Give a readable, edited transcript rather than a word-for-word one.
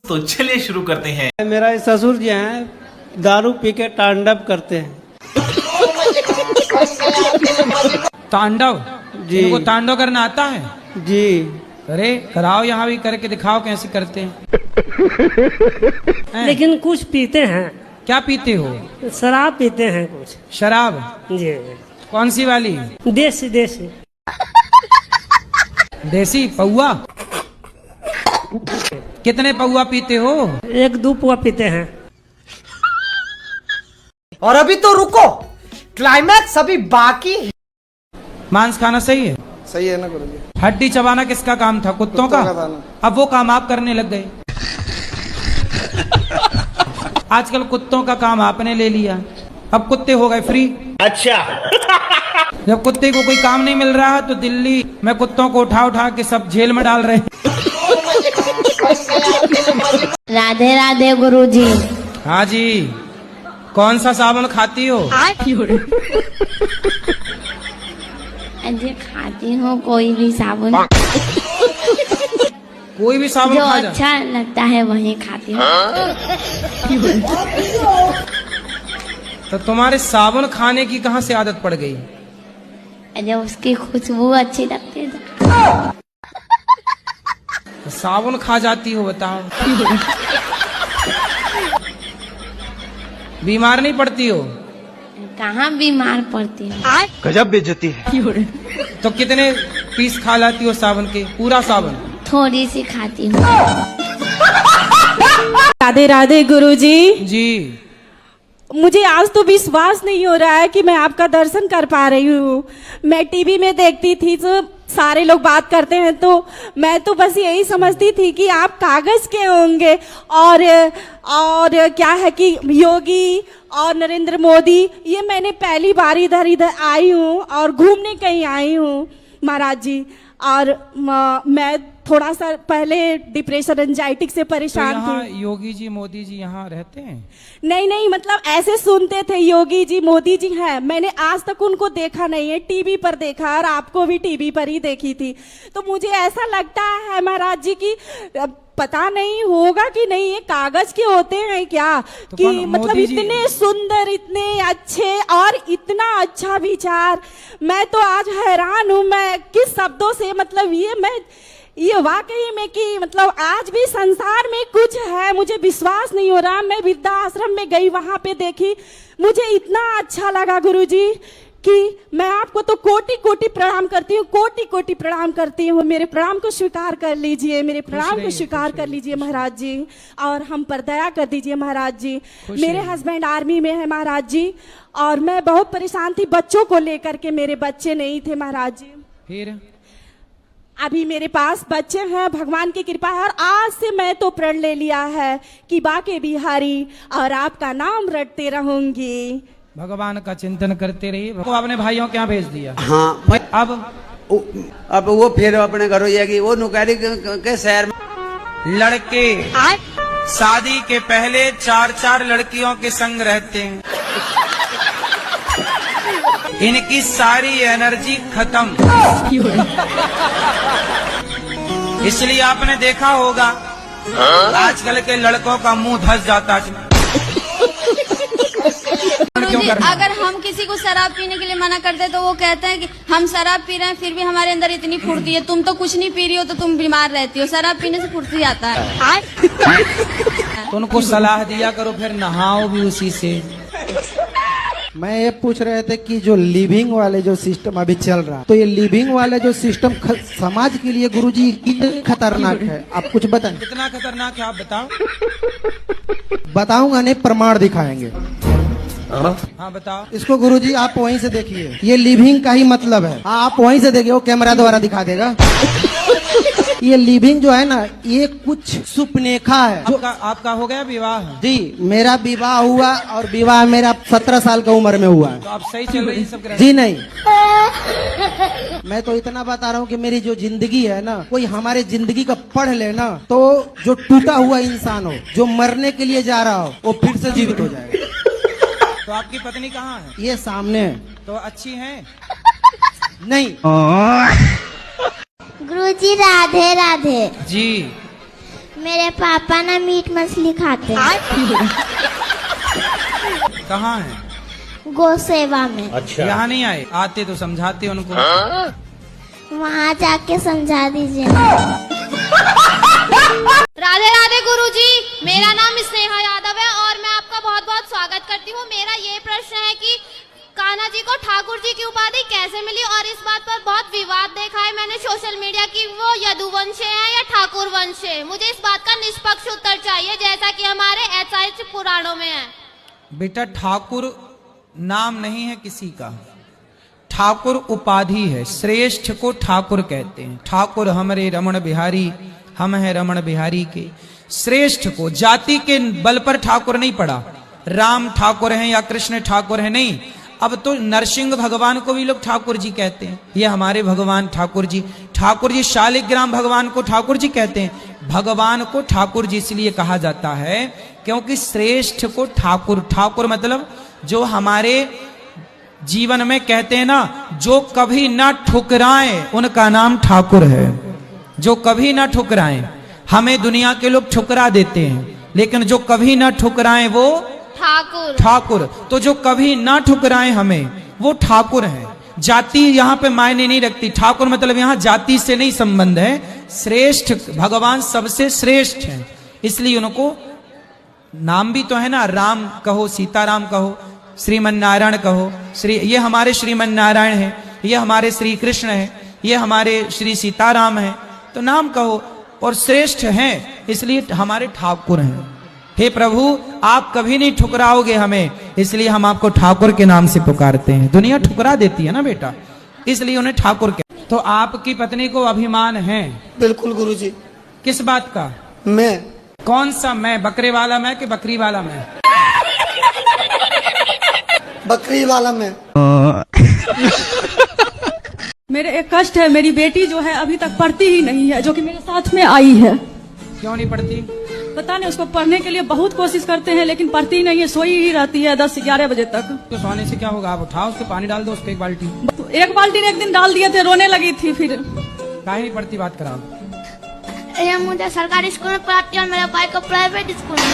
तो चलिए शुरू करते हैं। मेरा ससुर जी हैं, दारू पी के तांडव करते हैं। तांडव? जी। इनको तांडव करना आता है? जी। अरे कराओ, यहाँ भी करके दिखाओ कैसे करते हैं। लेकिन कुछ पीते हैं। क्या पीते हो? शराब पीते हैं कुछ। शराब? जी। कौन सी वाली? देसी देसी। देसी पौआ? कितने पौआ पीते हो? 1-2 पुआ पीते हैं। और अभी तो रुको, क्लाइमैक्स अभी बाकी है। मांस खाना सही है? सही है ना गुरुजी। हड्डी चबाना किसका काम था? कुत्तों का? था ना। अब वो काम आप करने लग गए। आजकल कुत्तों का काम आपने ले लिया, अब कुत्ते हो गए फ्री। अच्छा। जब कुत्ते को कोई काम नहीं मिल रहा तो दिल्ली में कुत्तों को उठा उठा के सब जेल में डाल रहे हैं। राधे राधे गुरुजी। हाँ जी। कौन सा साबुन खाती हो? अजय खाती हूँ कोई भी साबुन, कोई भी साबुन जो खा जा। अच्छा लगता है वही खाती हूँ। तो तुम्हारे साबुन खाने की कहाँ से आदत पड़ गई? अजय उसकी खुशबू अच्छी लगती है। तो साबुन खा जाती हो, बताओ। बीमार नहीं पड़ती हो? कहाँ बीमार पड़ती हूँ। गजब बेइज्जती है। तो कितने पीस खा लाती हो साबुन के? पूरा साबुन? थोड़ी सी खाती हूँ। राधे राधे गुरुजी। जी। मुझे आज तो विश्वास नहीं हो रहा है कि मैं आपका दर्शन कर पा रही हूँ। मैं टीवी में देखती थी तो सारे लोग बात करते हैं, तो मैं तो बस यही समझती थी कि आप कागज के होंगे, और क्या है कि योगी और नरेंद्र मोदी, ये मैंने पहली बार इधर आई हूँ और घूमने कहीं आई हूँ महाराज जी। और मैं थोड़ा सा पहले डिप्रेशन एंजाइटी से परेशान थी। योगी जी मोदी जी यहाँ रहते हैं? नहीं, मतलब ऐसे सुनते थे योगी जी मोदी जी हैं, मैंने आज तक उनको देखा नहीं है, टीवी पर देखा, और आपको भी टीवी पर ही देखी थी। तो मुझे ऐसा लगता है महाराज जी की पता नहीं होगा कि नहीं ये कागज के होते हैं क्या, तो कि मतलब इतने सुंदर, इतने अच्छे और इतना अच्छा विचार। मैं तो आज हैरान हूँ, मैं किस शब्दों से मतलब ये वाकई में कि मतलब आज भी संसार में कुछ है, मुझे विश्वास नहीं हो रहा। मैं वृद्धा आश्रम में गई, वहां पे देखी, मुझे इतना अच्छा लगा गुरुजी कि मैं आपको तो कोटि कोटि प्रणाम करती हूँ, कोटि कोटि प्रणाम करती हूँ। मेरे प्रणाम को स्वीकार कर लीजिए, मेरे प्रणाम को स्वीकार कर लीजिए महाराज जी, और हम पर दया कर दीजिए महाराज जी। मेरे हस्बैंड आर्मी में है महाराज जी, और मैं बहुत परेशान थी बच्चों को लेकर के, मेरे बच्चे नहीं थे महाराज जी। फिर अभी मेरे पास बच्चे हैं, भगवान की कृपा है, और आज से मैं तो प्रण ले लिया है कि बाके बिहारी और आपका नाम रटते रहूंगी। भगवान का चिंतन करते रहिए। को अपने भाइयों के यहाँ भेज दिया? हाँ। अब वो फिर अपने घरों जाएगी, वो नुकारी के शहर में। लड़के शादी के पहले 4-4 लड़कियों के संग रहते हैं, इनकी सारी एनर्जी खत्म। इसलिए आपने देखा होगा आजकल के लड़कों का मुंह धस जाता है। अगर हम किसी को शराब पीने के लिए मना करते हैं तो वो कहते हैं कि हम शराब पी रहे हैं फिर भी हमारे अंदर इतनी फुर्ती है, तुम तो कुछ नहीं पी रही हो तो तुम बीमार रहती हो, शराब पीने से फुर्ती आता है। तो उनको सलाह दिया करो, फिर नहाओ भी उसी से। मैं ये पूछ रहे थे कि जो लिविंग वाले जो सिस्टम अभी चल रहा है, तो ये लिविंग वाले जो सिस्टम समाज के लिए गुरुजी कितना खतरनाक है, आप कुछ बताएं। कितना खतरनाक है आप बताओ। बताऊंगा नहीं, प्रमाण दिखाएंगे। हाँ बताओ। इसको गुरुजी आप वहीं से देखिए, ये लिविंग का ही मतलब है। आप वहीं से देखिए, वो कैमरा द्वारा दिखा देगा। ये लिविंग जो है ना, ये कुछ सुपनेखा है। आपका हो गया विवाह? जी, मेरा विवाह हुआ, और विवाह मेरा 17 साल का उम्र में हुआ है। तो आप सही चल रही सब? जी नहीं, मैं तो इतना बता रहा हूँ कि मेरी जो जिंदगी है ना, कोई हमारे जिंदगी का पढ़ ले ना, तो जो टूटा हुआ इंसान हो, जो मरने के लिए जा रहा हो, वो फिर से जीवित हो जाएगा। तो आपकी पत्नी कहाँ है? ये सामने है। तो अच्छी है? नहीं। गुरुजी राधे राधे जी। मेरे पापा ना मीट मछली खाते हैं कहाँ है? गौ सेवा में। यहाँ नहीं आए? आते तो समझाते उनको। वहाँ जाके समझा दीजिए। राधे राधे गुरुजी, मेरा नाम स्नेहा यादव है और मैं आपका बहुत बहुत स्वागत करती हूँ। मेरा ये प्रश्न है कि कान्हा जी को ठाकुर जी की उपाधि कैसे मिली, और इस बात पर बहुत विवाद देखा है मैंने सोशल मीडिया की, वो यदुवंशी हैं या ठाकुर वंश है। मुझे इस बात का निष्पक्ष उत्तर चाहिए, जैसा कि हमारे ऐतिहासिक पुराणों में है। बेटा, ठाकुर नाम नहीं है किसी का, ठाकुर उपाधि है। श्रेष्ठ को ठाकुर कहते हैं। ठाकुर हमरे रमण बिहारी, हम हैं रमण बिहारी के। श्रेष्ठ को जाति के बल पर ठाकुर नहीं पड़ा, राम ठाकुर हैं या कृष्ण ठाकुर है, नहीं। अब तो नरसिंह भगवान को भी लोग ठाकुर जी कहते हैं। ये हमारे भगवान ठाकुर जी। ठाकुर जी शालिग्राम भगवान को ठाकुर जी कहते हैं। भगवान को ठाकुर जी इसलिए कहा जाता है क्योंकि श्रेष्ठ को ठाकुर, ठाकुर मतलब जो हमारे जीवन में कहते हैं ना, जो कभी ना ठुकराए उनका नाम ठाकुर है। जो कभी ना ठुकराए, हमें दुनिया के लोग ठुकरा देते हैं, लेकिन जो कभी ना ठुकराए वो ठाकुर। ठाकुर। तो जो कभी ना ठुकराए हमें, वो ठाकुर है। जाति यहाँ पे मायने नहीं रखती। ठाकुर मतलब यहाँ जाति से नहीं संबंध है। श्रेष्ठ, भगवान सबसे श्रेष्ठ है, इसलिए उनको नाम भी तो है ना। राम कहो, सीताराम कहो, श्रीमन नारायण कहो। ये हमारे श्रीमन नारायण है, ये हमारे श्री कृष्ण है, ये हमारे श्री सीताराम है, तो नाम कहो। और श्रेष्ठ हैं इसलिए हमारे ठाकुर हैं। हे प्रभु, आप कभी नहीं ठुकराओगे हमें, इसलिए हम आपको ठाकुर के नाम से पुकारते हैं। दुनिया ठुकरा देती है ना बेटा, इसलिए उन्हें ठाकुर कहते। तो आपकी पत्नी को अभिमान है? बिल्कुल गुरुजी। किस बात का? मैं। कौन सा मैं? बकरे वाला मैं कि बकरी वाला मैं? बकरी वाला मैं। मेरे एक कष्ट है, मेरी बेटी जो है अभी तक पढ़ती ही नहीं है, जो कि मेरे साथ में आई है। क्यों नहीं पढ़ती? पता नहीं, उसको पढ़ने के लिए बहुत कोशिश करते हैं लेकिन पढ़ती ही नहीं है, सोई ही रहती है 10-11 बजे तक। तो सोने से क्या होगा? आप उठाओ उसको, पानी डाल दो उसको एक बाल्टी। तो एक बाल्टी ने एक दिन डाल दिए थे, रोने लगी थी। फिर काहे नहीं पढ़ती? बात कराओ। मुझे सरकारी स्कूल में पढ़ाती है और मेरे भाई को प्राइवेट स्कूल में।